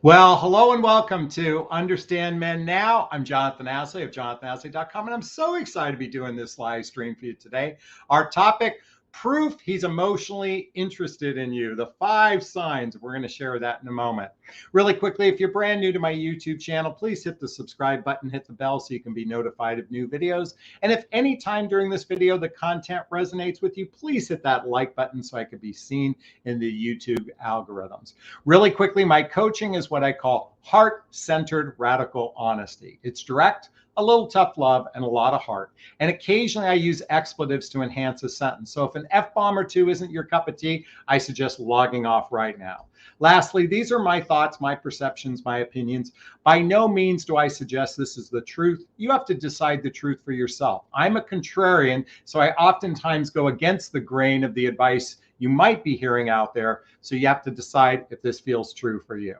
Well, hello and welcome to Understand Men Now. I'm Jonathon Aslay of jonathonaslay.com, and I'm so excited to be doing this live stream for you today. Our topic, proof he's emotionally interested in you. The 5 signs. We're going to share that in a moment. Really quickly, if you're brand new to my YouTube channel, please hit the subscribe button, hit the bell so you can be notified of new videos. And if any time during this video the content resonates with you, please hit that like button so I can be seen in the YouTube algorithms. Really quickly, my coaching is what I call heart-centered radical honesty. It's direct, a little tough love, and a lot of heart. And occasionally I use expletives to enhance a sentence. So if an F-bomb or two isn't your cup of tea, I suggest logging off right now. Lastly, these are my thoughts, my perceptions, my opinions. By no means do I suggest this is the truth. You have to decide the truth for yourself. I'm a contrarian, so I oftentimes go against the grain of the advice you might be hearing out there. So you have to decide if this feels true for you.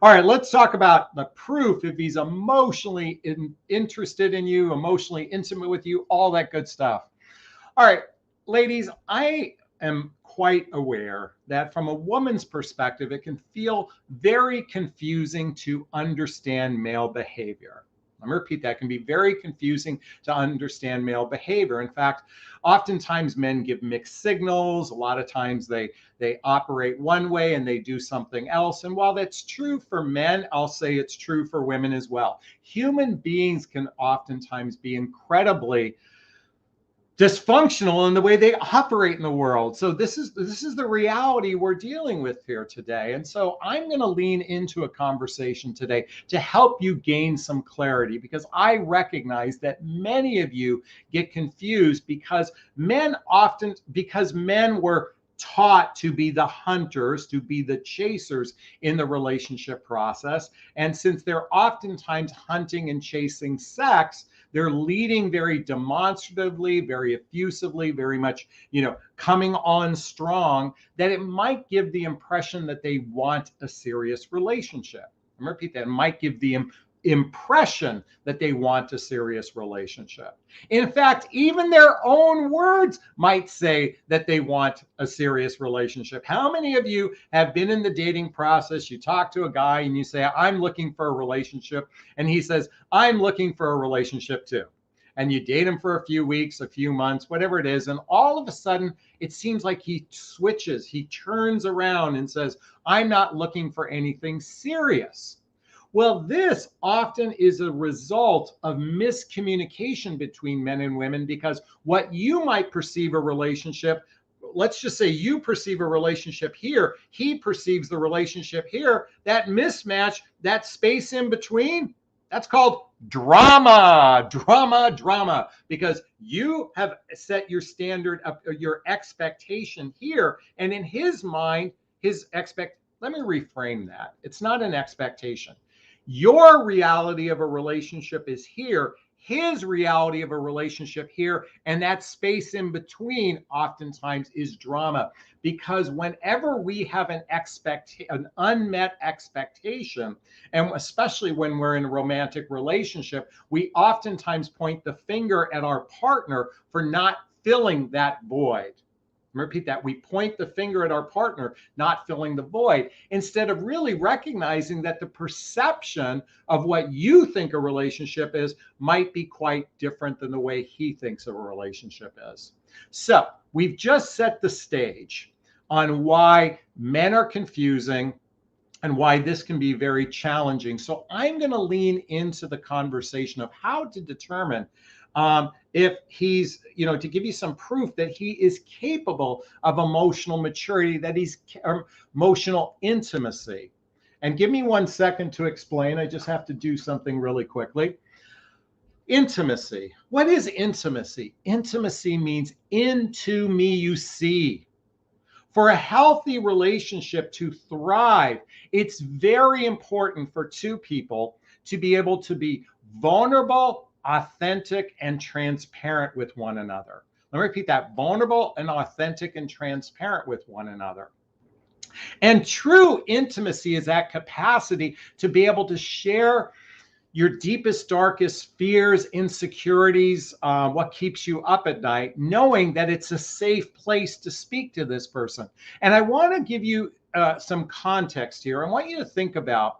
All right, let's talk about the proof if he's emotionally interested in you, emotionally intimate with you, all that good stuff. All right, ladies, I am quite aware that from a woman's perspective, it can feel very confusing to understand male behavior. Let me repeat that. It can be very confusing to understand male behavior. In fact, oftentimes men give mixed signals. A lot of times they operate one way and they do something else. And while that's true for men, I'll say it's true for women as well. Human beings can oftentimes be incredibly dysfunctional in the way they operate in the world. So this is the reality we're dealing with here today. And so I'm going to lean into a conversation today to help you gain some clarity, because I recognize that many of you get confused because men were taught to be the hunters, to be the chasers in the relationship process. And since they're oftentimes hunting and chasing sex, they're leading very demonstratively, very effusively, very much, coming on strong, that it might give the impression that they want a serious relationship. I'm going to repeat that. It might give the impression that they want a serious relationship. In fact, even their own words might say that they want a serious relationship. How many of you have been in the dating process? You talk to a guy and you say, I'm looking for a relationship. And he says, I'm looking for a relationship too. And you date him for a few weeks, a few months, whatever it is. And all of a sudden, it seems like he switches. He turns around and says, I'm not looking for anything serious. Well, this often is a result of miscommunication between men and women, because what you might perceive a relationship, let's just say you perceive a relationship here, he perceives the relationship here, that mismatch, that space in between, that's called drama, because you have set your standard of your expectation here. And in his mind, let me reframe that. It's not an expectation. Your reality of a relationship is here. His reality of a relationship here, and that space in between oftentimes is drama. Because whenever we have an unmet expectation, and especially when we're in a romantic relationship, we oftentimes point the finger at our partner for not filling that void. Repeat that. We point the finger at our partner, not filling the void, instead of really recognizing that the perception of what you think a relationship is might be quite different than the way he thinks of a relationship is. So we've just set the stage on why men are confusing and why this can be very challenging. So I'm going to lean into the conversation of how to determine if he's, to give you some proof that he is capable of emotional maturity, that he's emotional intimacy. And give me 1 second to explain. I just have to do something really quickly. Intimacy. What is intimacy? Intimacy means into me you see. For a healthy relationship to thrive, it's very important for two people to be able to be vulnerable, authentic, and transparent with one another. Let me repeat that: vulnerable and authentic and transparent with one another. And true intimacy is that capacity to be able to share your deepest, darkest fears, insecurities, what keeps you up at night, knowing that it's a safe place to speak to this person. And I want to give you some context here. I want you to think about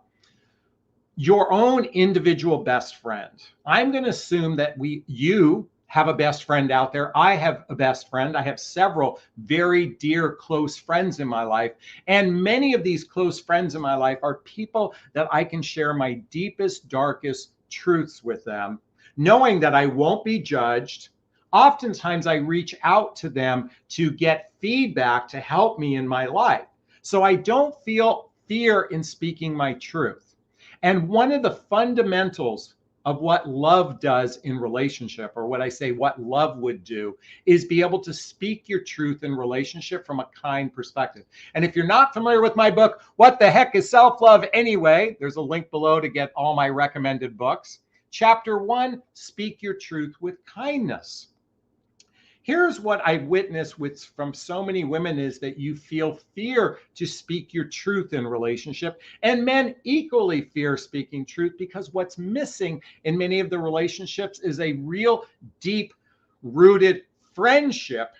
your own individual best friend. I'm going to assume that you have a best friend out there. I have a best friend. I have several very dear, close friends in my life. And many of these close friends in my life are people that I can share my deepest, darkest truths with them, knowing that I won't be judged. Oftentimes, I reach out to them to get feedback to help me in my life. So I don't feel fear in speaking my truth. And one of the fundamentals of what love does in relationship, or what I say what love would do, is be able to speak your truth in relationship from a kind perspective. And if you're not familiar with my book, What the Heck is Self-Love Anyway? There's a link below to get all my recommended books. Chapter 1, Speak Your Truth with Kindness. Here's what I've witnessed from so many women is that you feel fear to speak your truth in relationship, and men equally fear speaking truth, because what's missing in many of the relationships is a real deep rooted friendship.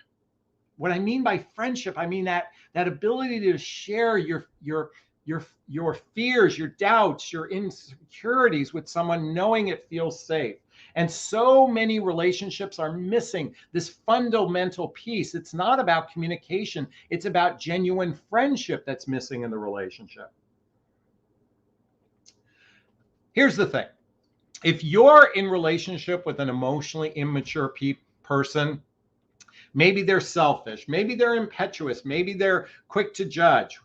What I mean by friendship, I mean that ability to share your fears, your doubts, your insecurities with someone, knowing it feels safe. And so many relationships are missing this fundamental piece. It's not about communication. It's about genuine friendship that's missing in the relationship. Here's the thing. If you're in relationship with an emotionally immature person, maybe they're selfish, maybe they're impetuous, maybe they're quick to judge,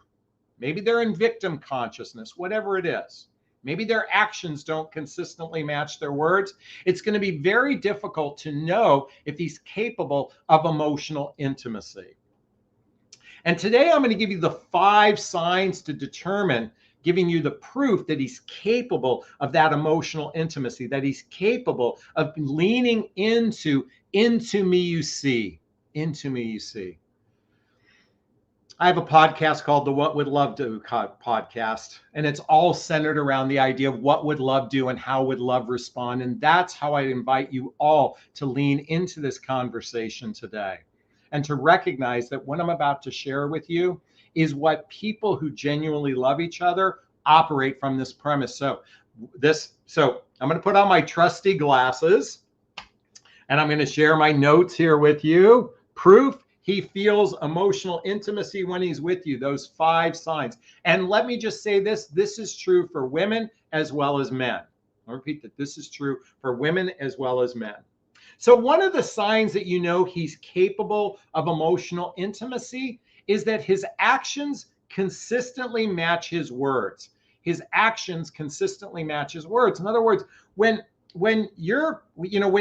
maybe they're in victim consciousness, whatever it is. Maybe their actions don't consistently match their words. It's going to be very difficult to know if he's capable of emotional intimacy. And today I'm going to give you the 5 signs to determine, giving you the proof that he's capable of that emotional intimacy, that he's capable of leaning into me you see, into me you see. I have a podcast called the What Would Love Do podcast, and it's all centered around the idea of what would love do and how would love respond. And that's how I invite you all to lean into this conversation today, and to recognize that what I'm about to share with you is what people who genuinely love each other operate from this premise. So I'm going to put on my trusty glasses, and I'm going to share my notes here with you. Proof he feels emotional intimacy when he's with you, those 5 signs. And let me just say this is true for women as well as men. I'll repeat that this is true for women as well as men. So one of the signs that you know he's capable of emotional intimacy is that his actions consistently match his words. His actions consistently match his words. In other words, when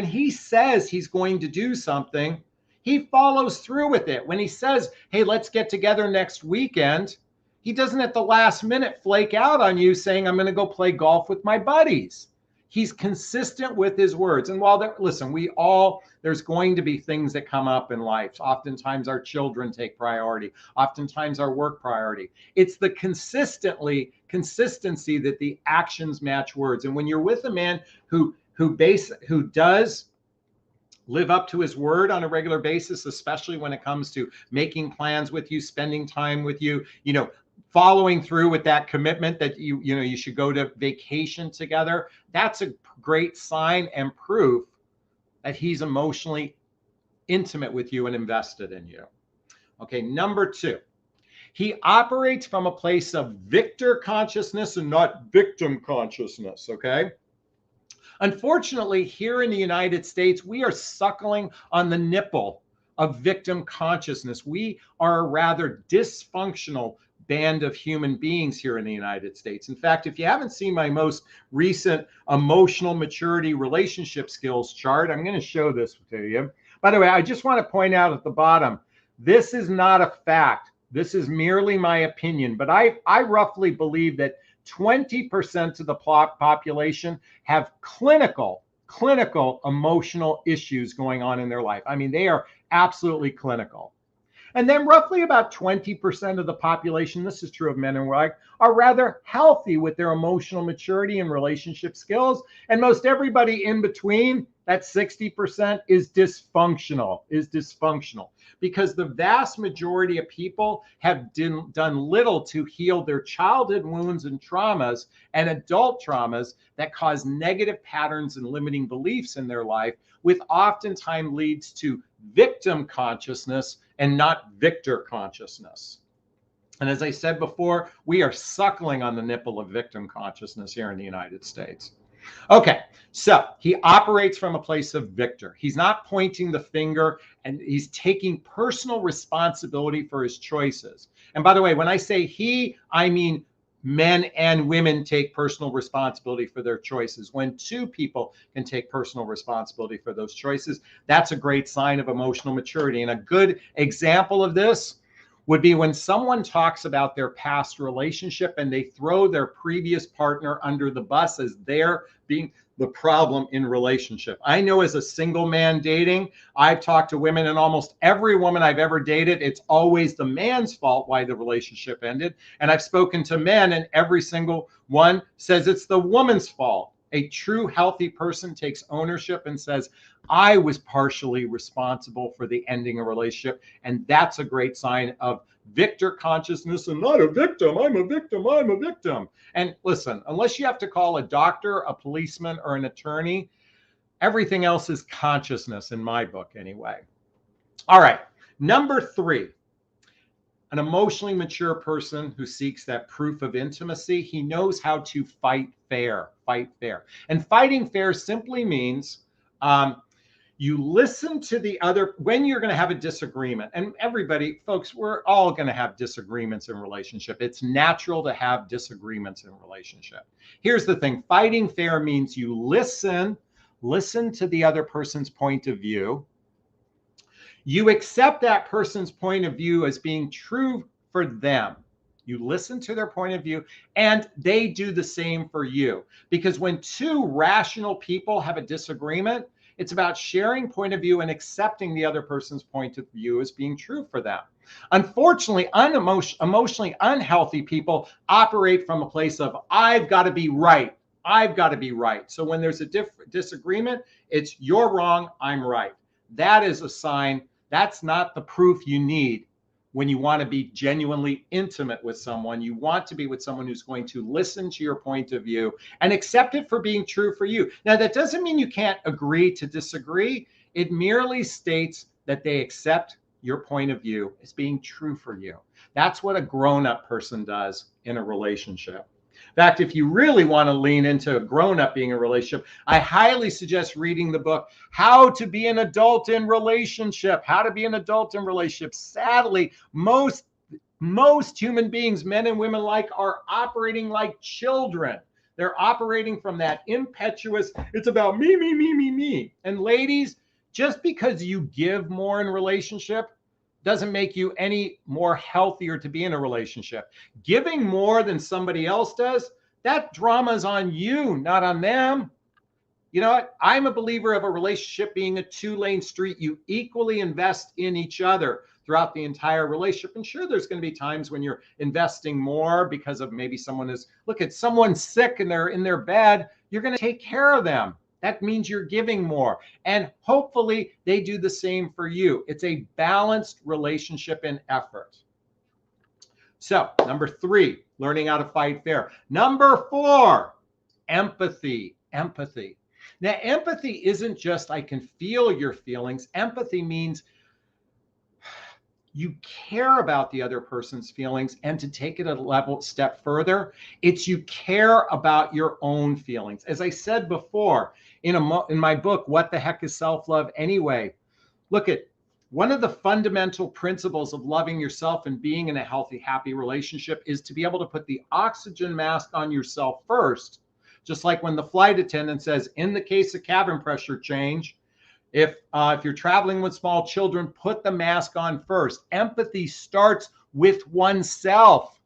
he says he's going to do something, he follows through with it. When he says, hey, let's get together next weekend, he doesn't at the last minute flake out on you saying, I'm going to go play golf with my buddies. He's consistent with his words. And while there's going to be things that come up in life. Oftentimes our children take priority. Oftentimes our work priority. It's the consistency that the actions match words. And when you're with a man who does live up to his word on a regular basis, especially when it comes to making plans with you, spending time with you, following through with that commitment that you should go to vacation together. That's a great sign and proof that he's emotionally intimate with you and invested in you. Okay, number 2, he operates from a place of victor consciousness and not victim consciousness. Okay. Unfortunately, here in the United States, we are suckling on the nipple of victim consciousness. We are a rather dysfunctional band of human beings here in the United States. In fact, if you haven't seen my most recent emotional maturity relationship skills chart, I'm going to show this to you. By the way, I just want to point out at the bottom, this is not a fact. This is merely my opinion, but I roughly believe that 20% of the population have clinical emotional issues going on in their life. I mean, they are absolutely clinical. And then roughly about 20% of the population, this is true of men and women, are rather healthy with their emotional maturity and relationship skills. And most everybody in between, that 60% is dysfunctional, because the vast majority of people have done little to heal their childhood wounds and traumas and adult traumas that cause negative patterns and limiting beliefs in their life, which oftentimes leads to victim consciousness and not victor consciousness. And as I said before, we are suckling on the nipple of victim consciousness here in the United States. Okay, so he operates from a place of victor. He's not pointing the finger, and he's taking personal responsibility for his choices. And by the way, when I say he, I mean men and women take personal responsibility for their choices. When two people can take personal responsibility for those choices, that's a great sign of emotional maturity. And a good example of this would be when someone talks about their past relationship and they throw their previous partner under the bus as their being the problem in relationship. I know as a single man dating, I've talked to women, and almost every woman I've ever dated, it's always the man's fault why the relationship ended. And I've spoken to men, and every single one says it's the woman's fault. A true healthy person takes ownership and says, I was partially responsible for the ending of a relationship. And that's a great sign of victor consciousness and not a victim. I'm a victim. I'm a victim. And listen, unless you have to call a doctor, a policeman, or an attorney, everything else is consciousness in my book anyway. All right. Number 3. An emotionally mature person who seeks that proof of intimacy, he knows how to fight fair. And fighting fair simply means you listen to the other when you're going to have a disagreement. And everybody, folks, we're all going to have disagreements in relationship. It's natural to have disagreements in relationship. Here's the thing. Fighting fair means you listen to the other person's point of view. You accept that person's point of view as being true for them. You listen to their point of view, and they do the same for you. Because when two rational people have a disagreement, it's about sharing point of view and accepting the other person's point of view as being true for them. Unfortunately, emotionally unhealthy people operate from a place of, I've got to be right. I've got to be right. So when there's a disagreement, it's you're wrong, I'm right. That is a sign. That's not the proof you need when you want to be genuinely intimate with someone. You want to be with someone who's going to listen to your point of view and accept it for being true for you. Now, that doesn't mean you can't agree to disagree. It merely states that they accept your point of view as being true for you. That's what a grown-up person does in a relationship. In fact, if you really want to lean into a grown-up being in a relationship, I highly suggest reading the book, How to Be an Adult in Relationship. How to Be an Adult in Relationship. Sadly, most human beings, men and women alike, are operating like children. They're operating from that impetuous, it's about me, me, me, me, me. And ladies, just because you give more in a relationship doesn't make you any more healthier to be in a relationship. Giving more than somebody else does, that drama is on you, not on them. You know what? I'm a believer of a relationship being a 2-lane street. You equally invest in each other throughout the entire relationship. And sure, there's going to be times when you're investing more because of maybe someone's sick and they're in their bed. You're going to take care of them. That means you're giving more. And hopefully they do the same for you. It's a balanced relationship and effort. So, number 3, learning how to fight fair. Number 4, empathy. Now, empathy isn't just I can feel your feelings. Empathy means you care about the other person's feelings, and to take it a step further, it's you care about your own feelings. As I said before, in my book, What the Heck is Self-Love Anyway? Look at one of the fundamental principles of loving yourself and being in a healthy, happy relationship is to be able to put the oxygen mask on yourself first. Just like when the flight attendant says, in the case of cabin pressure change, if you're traveling with small children, put the mask on first. Empathy starts with oneself.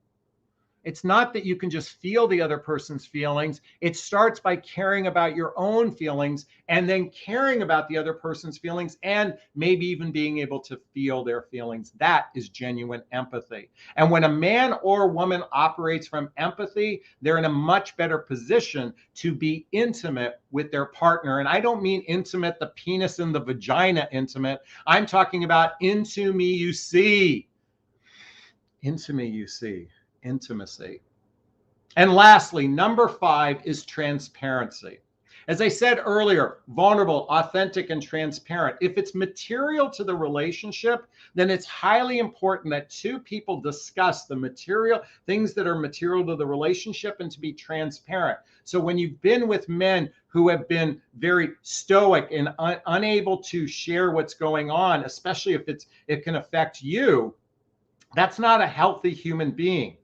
It's not that you can just feel the other person's feelings. It starts by caring about your own feelings and then caring about the other person's feelings and maybe even being able to feel their feelings. That is genuine empathy. And when a man or woman operates from empathy, they're in a much better position to be intimate with their partner. And I don't mean intimate, the penis and the vagina intimate. I'm talking about into me you see. Into me you see. Intimacy. And lastly, number 5 is transparency. As I said earlier, vulnerable, authentic, and transparent. If it's material to the relationship, then it's highly important that two people discuss the material, things that are material to the relationship, and to be transparent. So when you've been with men who have been very stoic and unable to share what's going on, especially if it can affect you, that's not a healthy human being.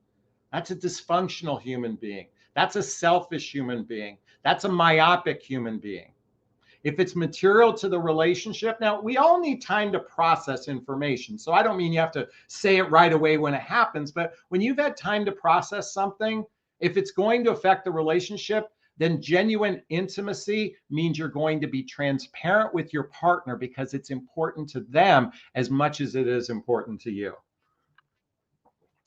That's a dysfunctional human being. That's a selfish human being. That's a myopic human being. If it's material to the relationship, now we all need time to process information. So I don't mean you have to say it right away when it happens, but when you've had time to process something, if it's going to affect the relationship, then genuine intimacy means you're going to be transparent with your partner because it's important to them as much as it is important to you.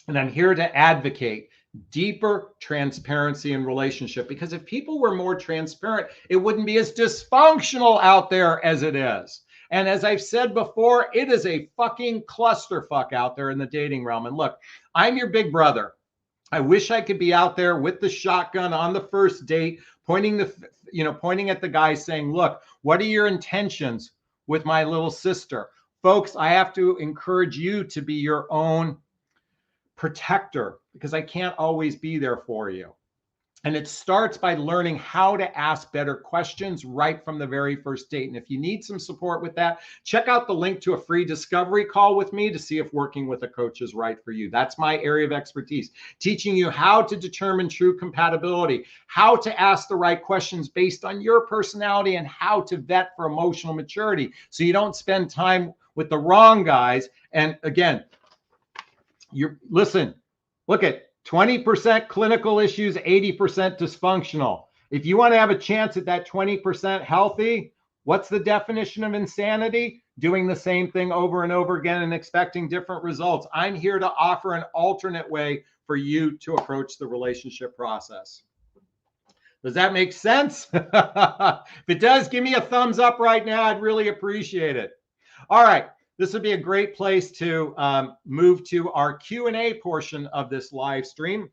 And I'm here to advocate deeper transparency in relationship, because if people were more transparent, it wouldn't be as dysfunctional out there as it is. And as I've said before, it is a fucking clusterfuck out there in the dating realm. And look, I'm your big brother. I wish I could be out there with the shotgun on the first date, pointing at the guy saying, look, what are your intentions with my little sister? Folks, I have to encourage you to be your own protector, because I can't always be there for you. And it starts by learning how to ask better questions right from the very first date. And if you need some support with that, check out the link to a free discovery call with me to see if working with a coach is right for you. That's my area of expertise, teaching you how to determine true compatibility, how to ask the right questions based on your personality, and how to vet for emotional maturity so you don't spend time with the wrong guys. And again, look at 20% clinical issues, 80% dysfunctional. If you want to have a chance at that 20% healthy, what's the definition of insanity? Doing the same thing over and over again and expecting different results. I'm here to offer an alternate way for you to approach the relationship process. Does that make sense? If it does, give me a thumbs up right now. I'd really appreciate it. All right. This would be a great place to move to our Q&A portion of this live stream.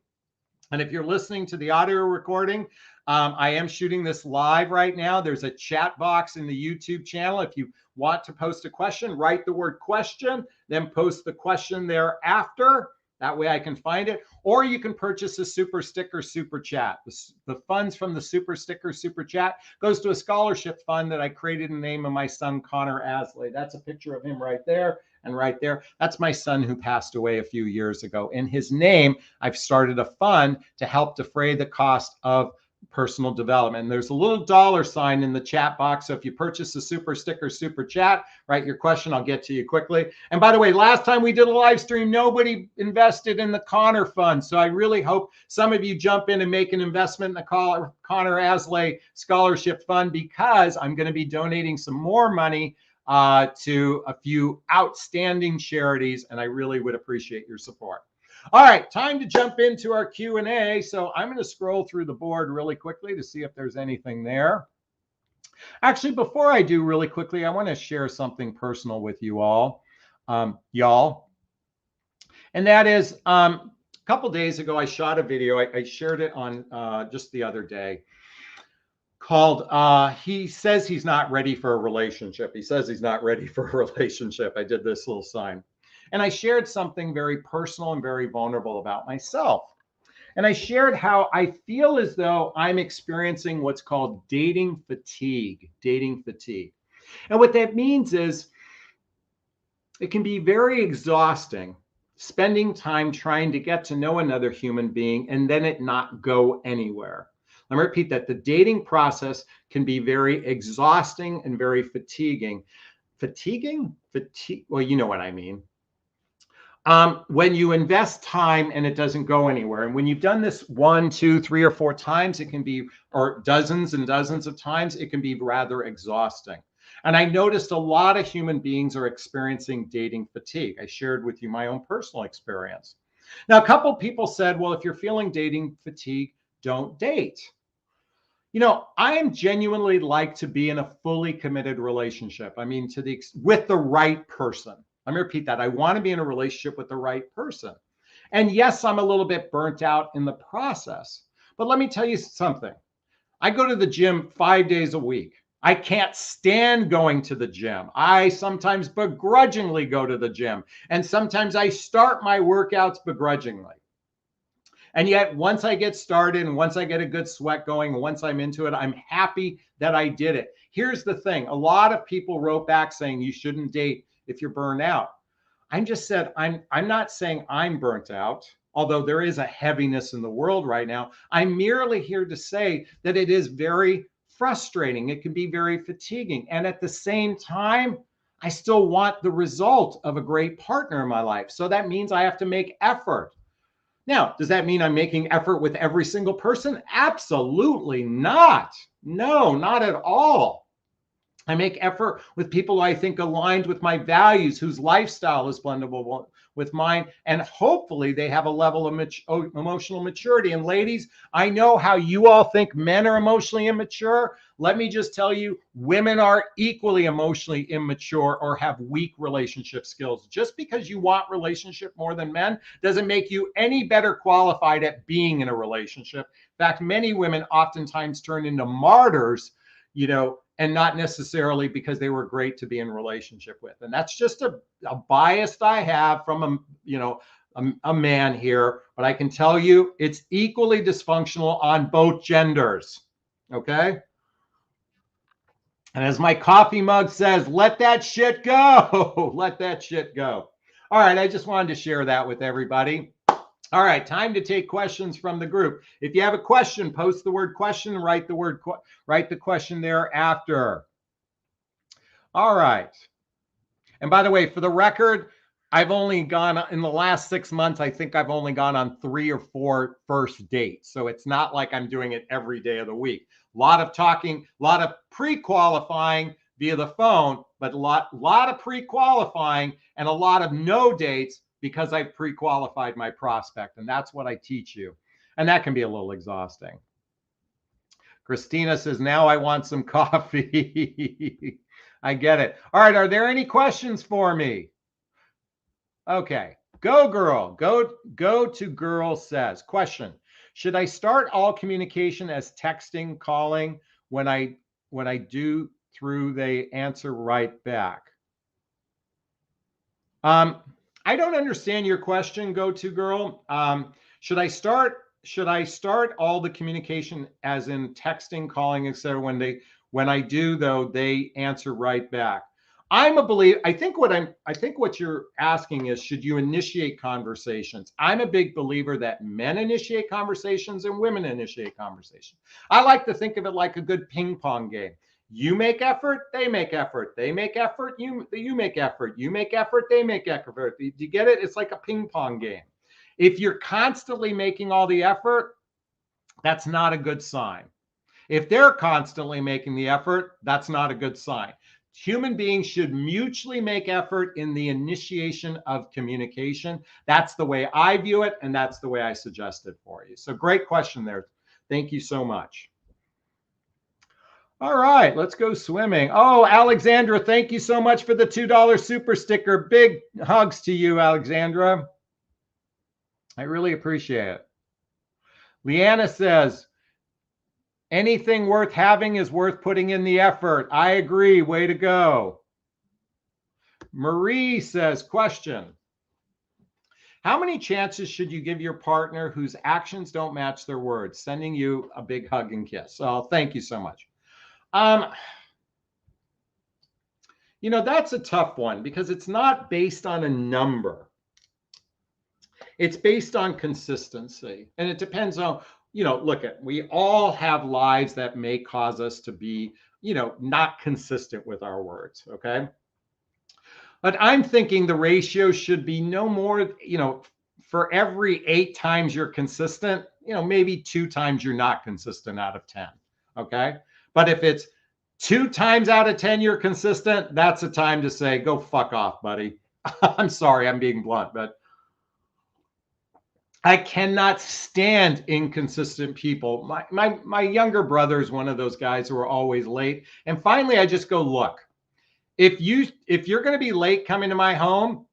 And if you're listening to the audio recording, I am shooting this live right now. There's a chat box in the YouTube channel. If you want to post a question, write the word question, then post the question thereafter. That way I can find it. Or you can purchase a super sticker, super chat. The funds from the super sticker, super chat goes to a scholarship fund that I created in the name of my son, Connor Aslay. That's a picture of him right there and right there. That's my son who passed away a few years ago. In his name, I've started a fund to help defray the cost of personal development. And there's a little $ in the chat box. So if you purchase a super sticker, super chat, write your question, I'll get to you quickly. And by the way, last time we did a live stream, nobody invested in the Connor Fund. So I really hope some of you jump in and make an investment in the Connor Aslay Scholarship Fund, because I'm going to be donating some more money to a few outstanding charities, and I really would appreciate your support. All right, time to jump into our Q&A. So I'm going to scroll through the board really quickly to see if there's anything there. Actually, before I do really quickly, I want to share something personal with you all, y'all. And that is, a couple days ago, I shot a video. I shared it on just the other day, called he says he's not ready for a relationship. He says he's not ready for a relationship. I did this little sign. And I shared something very personal and very vulnerable about myself. And I shared how I feel as though I'm experiencing what's called dating fatigue. Dating fatigue. And what that means is it can be very exhausting spending time trying to get to know another human being and then it not go anywhere. Let me repeat that. The dating process can be very exhausting and very fatiguing. Fatiguing? Well, you know what I mean. When you invest time and it doesn't go anywhere, and when you've done this 1, 2, 3, or 4 times, it can be, or dozens and dozens of times, it can be rather exhausting. And I noticed a lot of human beings are experiencing dating fatigue. I shared with you my own personal experience. Now, a couple people said, well, if you're feeling dating fatigue, don't date. I am genuinely like to be in a fully committed relationship. I mean, with the right person. Let me repeat that. I want to be in a relationship with the right person. And yes, I'm a little bit burnt out in the process. But let me tell you something. I go to the gym 5 days a week. I can't stand going to the gym. I sometimes begrudgingly go to the gym. And sometimes I start my workouts begrudgingly. And yet, once I get started and once I get a good sweat going, and once I'm into it, I'm happy that I did it. Here's the thing. A lot of people wrote back saying you shouldn't date if you're burned out. I'm just said, I'm not saying I'm burnt out, although there is a heaviness in the world right now. I'm merely here to say that it is very frustrating. It can be very fatiguing. And at the same time, I still want the result of a great partner in my life. So that means I have to make effort. Now, does that mean I'm making effort with every single person? Absolutely not. No, not at all. I make effort with people who I think aligned with my values, whose lifestyle is blendable with mine, and hopefully they have a level of emotional maturity. And ladies, I know how you all think men are emotionally immature. Let me just tell you, women are equally emotionally immature or have weak relationship skills. Just because you want relationship more than men doesn't make you any better qualified at being in a relationship. In fact, many women oftentimes turn into martyrs, and not necessarily because they were great to be in relationship with. And that's just a bias I have from a man here, but I can tell you it's equally dysfunctional on both genders. Okay. And as my coffee mug says, let that shit go. Let that shit go. All right. I just wanted to share that with everybody. All right, time to take questions from the group. If you have a question, post the word question, write the question there after. All right. And by the way, for the record, I've only gone in the last 6 months, I think I've only gone on 3 or 4 first dates. So it's not like I'm doing it every day of the week. A lot of talking, a lot of pre-qualifying via the phone, but a lot of pre-qualifying and a lot of no dates because I've pre-qualified my prospect. And that's what I teach you. And that can be a little exhausting. Christina says, now I want some coffee. I get it. All right. Are there any questions for me? Okay. Go girl. Go to girl says. Question. Should I start all communication as texting, calling when I do through they answer right back? I don't understand your question, go to girl. Should I start all the communication as in texting, calling, etc. When I do though, they answer right back? I'm a believer. I think what you're asking is, should you initiate conversations? I'm a big believer that men initiate conversations and women initiate conversations. I like to think of it like a good ping pong game. You make effort, they make effort. They make effort, you make effort. You make effort, they make effort. Do you get it? It's like a ping pong game. If you're constantly making all the effort, that's not a good sign. If they're constantly making the effort, that's not a good sign. Human beings should mutually make effort in the initiation of communication. That's the way I view it, and that's the way I suggest it for you. So great question there. Thank you so much. All right, let's go swimming. Oh, Alexandra, thank you so much for the $2 super sticker. Big hugs to you, Alexandra. I really appreciate it. Leanna says, anything worth having is worth putting in the effort. I agree. Way to go. Marie says, question. How many chances should you give your partner whose actions don't match their words? Sending you a big hug and kiss. So thank you so much. That's a tough one because it's not based on a number. It's based on consistency. And it depends on, we all have lives that may cause us to be, not consistent with our words. Okay. But I'm thinking the ratio should be no more, for every 8 times you're consistent, maybe 2 times you're not consistent out of 10. Okay. But if it's 2 times out of 10 you're consistent, that's a time to say, go fuck off, buddy. I'm sorry, I'm being blunt, but I cannot stand inconsistent people. My younger brother is one of those guys who are always late. And finally, I just go, look, if you're going to be late coming to my home,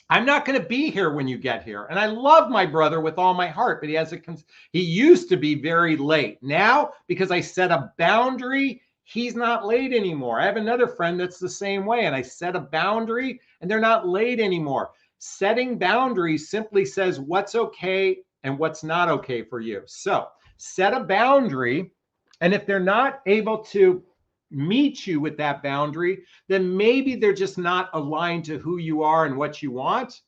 I'm not going to be here when you get here. And I love my brother with all my heart, but he used to be very late. Now, because I set a boundary, he's not late anymore. I have another friend that's the same way, and I set a boundary and they're not late anymore. Setting boundaries simply says what's okay and what's not okay for you. So set a boundary, and if they're not able to meet you with that boundary, then maybe they're just not aligned to who you are and what you want,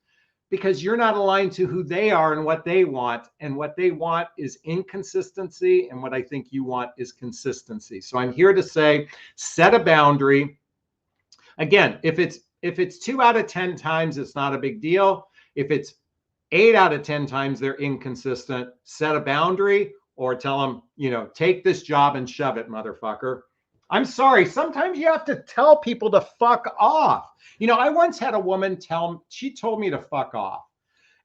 because you're not aligned to who they are and what they want. And what they want is inconsistency, and what I think you want is consistency. So I'm here to say, set a boundary. Again, if it's 2 out of 10 times, it's not a big deal. If it's 8 out of 10 times they're inconsistent, set a boundary, or tell them, take this job and shove it, motherfucker. I'm sorry. Sometimes you have to tell people to fuck off. I once had a woman she told me to fuck off.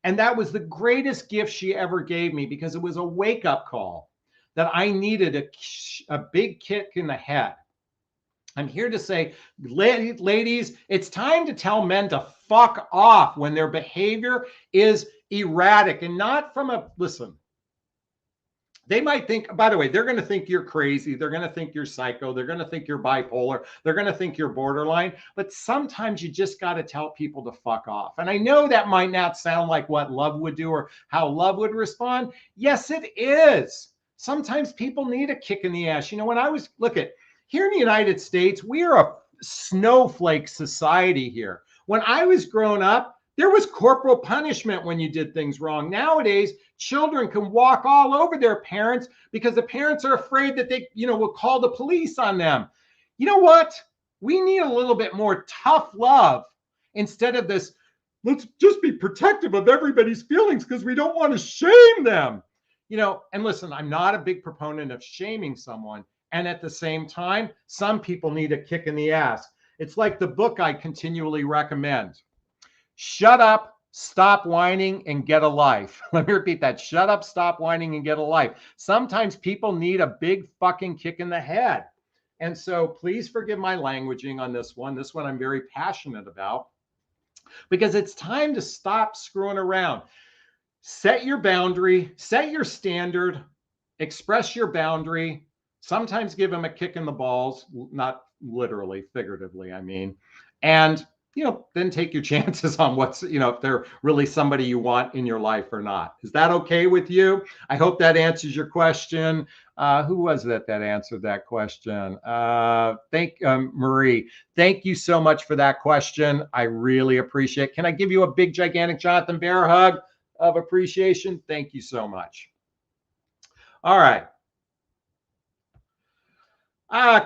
And that was the greatest gift she ever gave me, because it was a wake-up call that I needed a big kick in the head. I'm here to say, ladies, it's time to tell men to fuck off when their behavior is erratic, and not from listen. They might think, by the way, they're going to think you're crazy. They're going to think you're psycho. They're going to think you're bipolar. They're going to think you're borderline. But sometimes you just got to tell people to fuck off. And I know that might not sound like what love would do or how love would respond. Yes, it is. Sometimes people need a kick in the ass. Here in the United States, we are a snowflake society here. When I was growing up, there was corporal punishment when you did things wrong. Nowadays, children can walk all over their parents because the parents are afraid that they, will call the police on them. You know what? We need a little bit more tough love instead of this, let's just be protective of everybody's feelings because we don't want to shame them. And listen, I'm not a big proponent of shaming someone. And at the same time, some people need a kick in the ass. It's like the book I continually recommend. Shut up, stop whining, and get a life. Let me repeat that. Shut up, stop whining, and get a life. Sometimes people need a big fucking kick in the head. And so please forgive my languaging on this one. This one I'm very passionate about, because it's time to stop screwing around. Set your boundary, set your standard, express your boundary. Sometimes give them a kick in the balls, not literally, figuratively, I mean. And then take your chances on if they're really somebody you want in your life or not. Is that okay with you? I hope that answers your question. Who was that answered that question? Marie. Thank you so much for that question. I really appreciate it. Can I give you a big, gigantic Jonathan Bear hug of appreciation? Thank you so much. All right.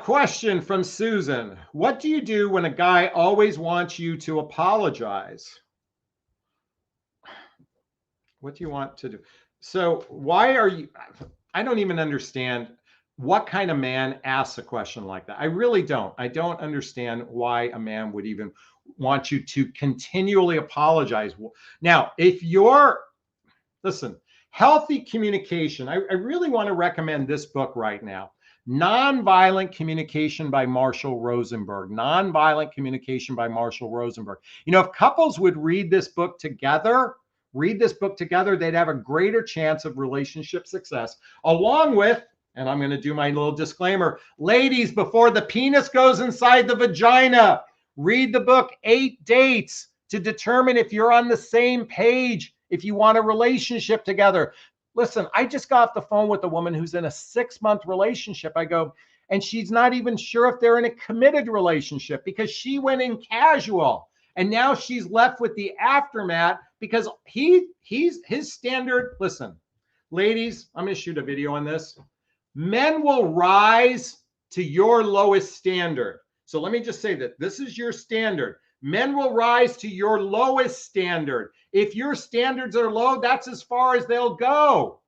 Question from Susan. What do you do when a guy always wants you to apologize? What do you want to do? So I don't even understand what kind of man asks a question like that. I really don't. I don't understand why a man would even want you to continually apologize. Now, listen, healthy communication. I really want to recommend this book right now. Nonviolent Communication by Marshall Rosenberg. Nonviolent Communication by Marshall Rosenberg. If couples would read this book together, they'd have a greater chance of relationship success, along with, and I'm going to do my little disclaimer, ladies, before the penis goes inside the vagina, read the book 8 Dates to determine if you're on the same page, if you want a relationship together. Listen, I just got off the phone with a woman who's in a 6-month relationship. I go, and she's not even sure if they're in a committed relationship because she went in casual. And now she's left with the aftermath because his standard. Listen, ladies, I'm going to shoot a video on this. Men will rise to your lowest standard. So let me just say that this is your standard. Men will rise to your lowest standard. If your standards are low, that's as far as they'll go.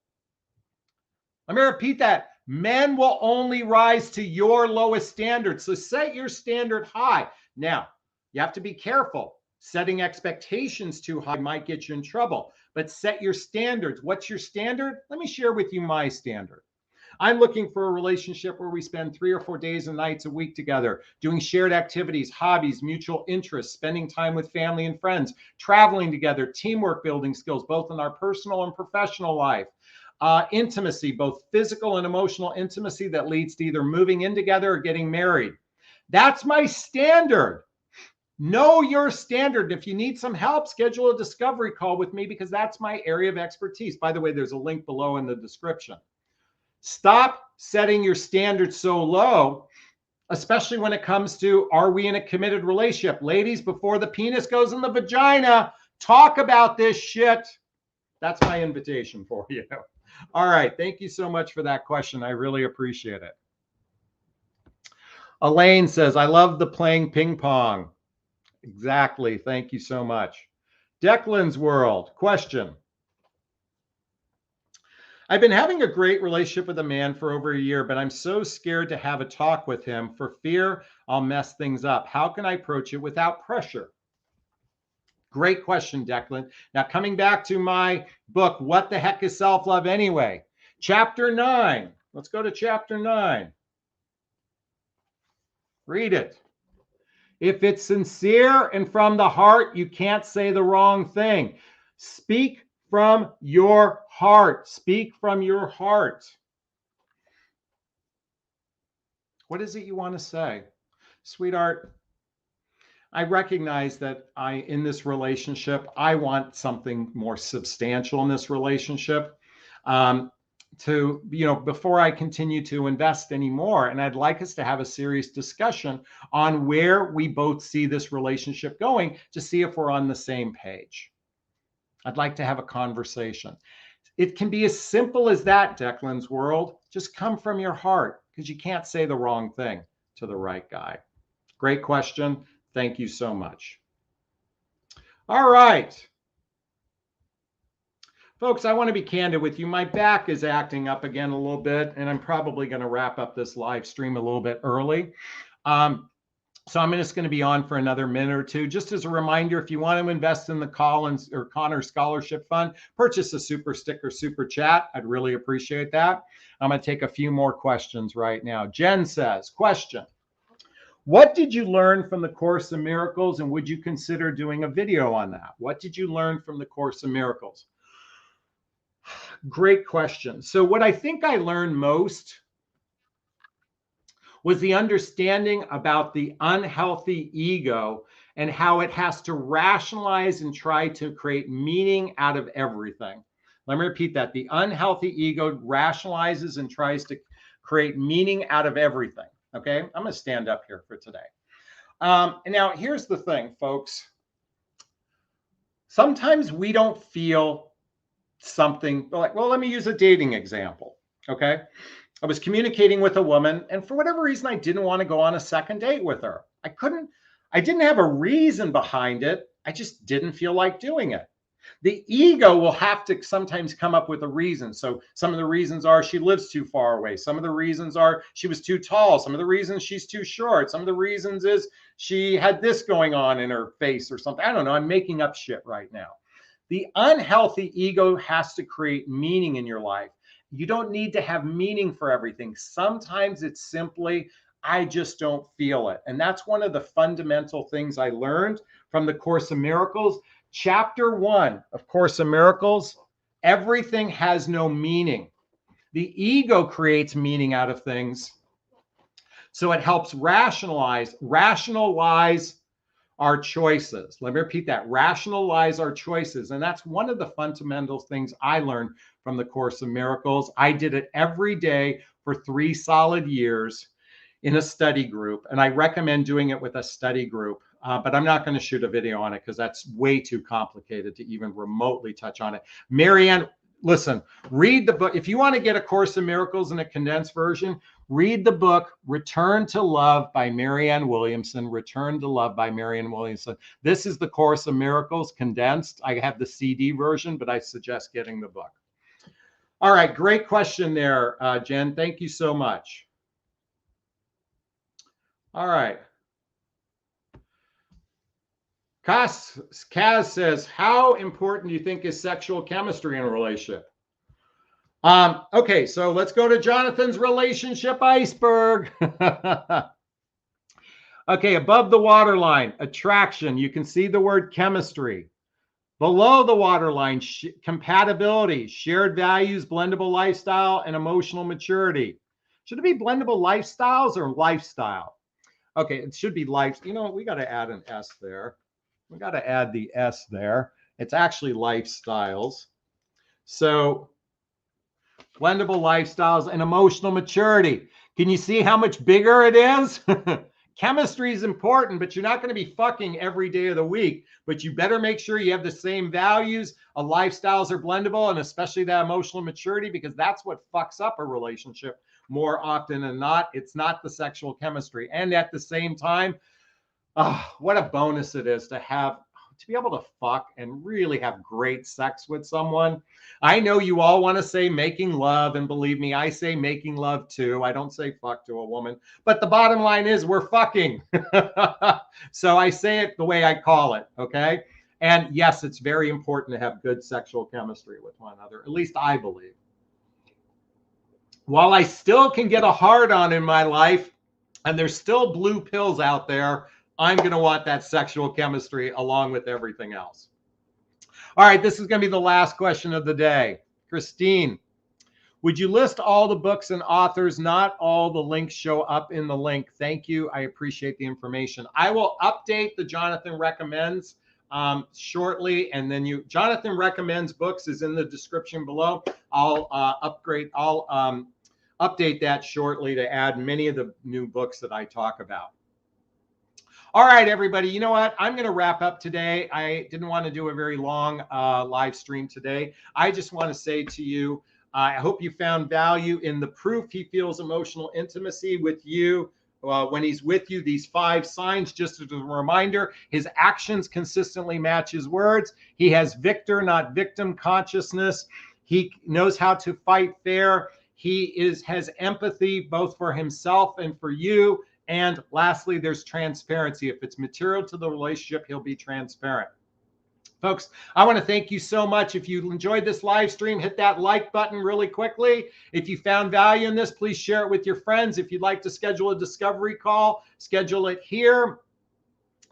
Let me repeat that. Men will only rise to your lowest standard. So set your standard high. Now, you have to be careful. Setting expectations too high might get you in trouble, but set your standards. What's your standard? Let me share with you my standard. I'm looking for a relationship where we spend 3 or 4 days and nights a week together, doing shared activities, hobbies, mutual interests, spending time with family and friends, traveling together, teamwork building skills, both in our personal and professional life. Intimacy, both physical and emotional intimacy that leads to either moving in together or getting married. That's my standard. Know your standard. If you need some help, schedule a discovery call with me because that's my area of expertise. By the way, there's a link below in the description. Stop setting your standards so low, especially when it comes to, are we in a committed relationship? Ladies, before the penis goes in the vagina, talk about this shit. That's my invitation for you. All right. Thank you so much for that question. I really appreciate it. Elaine says, I love the playing ping pong. Exactly. Thank you so much. Declan's World question. I've been having a great relationship with a man for over a year, but I'm so scared to have a talk with him for fear I'll mess things up. How can I approach it without pressure? Great question, Declan. Now, coming back to my book, What the Heck is Self-Love Anyway? Chapter 9. Let's go to chapter 9. Read it. If it's sincere and from the heart, you can't say the wrong thing. Speak from your heart. Speak from your heart. What is it you want to say? Sweetheart, I recognize that in this relationship, I want something more substantial in this relationship before I continue to invest anymore. And I'd like us to have a serious discussion on where we both see this relationship going to see if we're on the same page. I'd like to have a conversation. It can be as simple as that, Declan's World. Just come from your heart because you can't say the wrong thing to the right guy. Great question. Thank you so much. All right. Folks, I want to be candid with you. My back is acting up again a little bit, and I'm probably going to wrap up this live stream a little bit early. So I'm just going to be on for another minute or two. Just as a reminder, if you want to invest in the Collins or Connor Scholarship Fund, purchase a super sticker, super chat. I'd really appreciate that. I'm going to take a few more questions right now. Jen says, question, what did you learn from the Course in Miracles, and would you consider doing a video on that? What did you learn from the Course in Miracles? Great question. So what I think I learned most was the understanding about the unhealthy ego and how it has to rationalize and try to create meaning out of everything. Let me repeat that. The unhealthy ego rationalizes and tries to create meaning out of everything. Okay, I'm going to stand up here for today. And now here's the thing, folks. Sometimes we don't feel something like, well, let me use a dating example. Okay. I was communicating with a woman, and for whatever reason, I didn't want to go on a second date with her. I didn't have a reason behind it. I just didn't feel like doing it. The ego will have to sometimes come up with a reason. So some of the reasons are she lives too far away. Some of the reasons are she was too tall. Some of the reasons she's too short. Some of the reasons is she had this going on in her face or something. I don't know. I'm making up shit right now. The unhealthy ego has to create meaning in your life. You don't need to have meaning for everything. Sometimes it's simply, I just don't feel it. And that's one of the fundamental things I learned from the Course in Miracles. Chapter 1 of Course in Miracles, everything has no meaning. The ego creates meaning out of things. So it helps rationalize our choices. Let me repeat that. Rationalize our choices. And that's one of the fundamental things I learned from the Course in Miracles. I did it every day for 3 solid years in a study group. And I recommend doing it with a study group. But I'm not going to shoot a video on it because that's way too complicated to even remotely touch on it. Marianne, listen, read the book. If you want to get A Course in Miracles in a condensed version, read the book Return to Love by Marianne Williamson. Return to Love by Marianne Williamson. This is the Course in Miracles condensed. I have the CD version, but I suggest getting the book. All right, great question there, Jen. Thank you so much. All right. Kaz says, how important do you think is sexual chemistry in a relationship? Okay, so let's go to Jonathan's relationship iceberg. Okay, above the waterline, attraction. You can see the word chemistry. Below the waterline, compatibility, shared values, blendable lifestyle, and emotional maturity. Should it be blendable lifestyles or lifestyle? Okay, it should be life. You know what? We got to add an S there. We got to add the S there. It's actually lifestyles. So blendable lifestyles and emotional maturity. Can you see how much bigger it is? Chemistry is important, but you're not going to be fucking every day of the week. But you better make sure you have the same values. Lifestyles are blendable, and especially that emotional maturity, because that's what fucks up a relationship more often than not. It's not the sexual chemistry. And at the same time, what a bonus it is to be able to fuck and really have great sex with someone. I know you all want to say making love, and believe me, I say making love too. I don't say fuck to a woman, but the bottom line is we're fucking. So I say it the way I call it, okay? And yes, it's very important to have good sexual chemistry with one another, at least I believe. While I still can get a hard-on in my life, and there's still blue pills out there, I'm going to want that sexual chemistry along with everything else. All right, this is going to be the last question of the day. Christine, would you list all the books and authors? Not all the links show up in the link. Thank you. I appreciate the information. I will update the Jonathan Recommends shortly, and then Jonathan Recommends books is in the description below. I'll update that shortly to add many of the new books that I talk about. All right, everybody, you know what? I'm going to wrap up today. I didn't want to do a very long live stream today. I just want to say to you, I hope you found value in the proof he feels emotional intimacy with you when he's with you. These 5 signs, just as a reminder, his actions consistently match his words. He has victor, not victim consciousness. He knows how to fight fair. He has empathy both for himself and for you. And lastly, there's transparency. If it's material to the relationship, he'll be transparent. Folks, I want to thank you so much. If you enjoyed this live stream, hit that like button really quickly. If you found value in this, please share it with your friends. If you'd like to schedule a discovery call, schedule it here.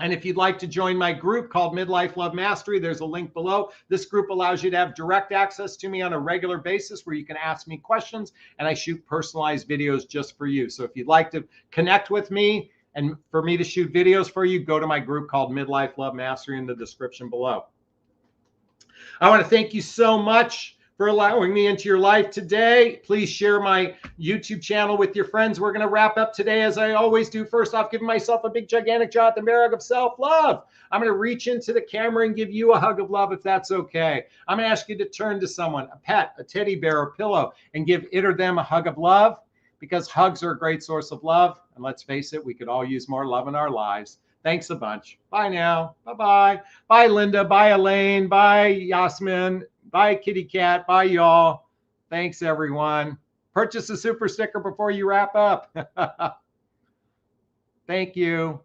And if you'd like to join my group called Midlife Love Mastery, there's a link below. This group allows you to have direct access to me on a regular basis where you can ask me questions, and I shoot personalized videos just for you. So if you'd like to connect with me and for me to shoot videos for you, go to my group called Midlife Love Mastery in the description below. I want to thank you so much for allowing me into your life today. Please share my YouTube channel with your friends. We're going to wrap up today as I always do. First off, giving myself a big, gigantic Jonathon hug of self-love. I'm going to reach into the camera and give you a hug of love if that's okay. I'm going to ask you to turn to someone, a pet, a teddy bear, a pillow, and give it or them a hug of love, because hugs are a great source of love. And let's face it, we could all use more love in our lives. Thanks a bunch. Bye now. Bye-bye. Bye, Linda. Bye, Elaine. Bye, Yasmin. Bye, Kitty Cat. Bye, y'all. Thanks, everyone. Purchase a super sticker before you wrap up. Thank you.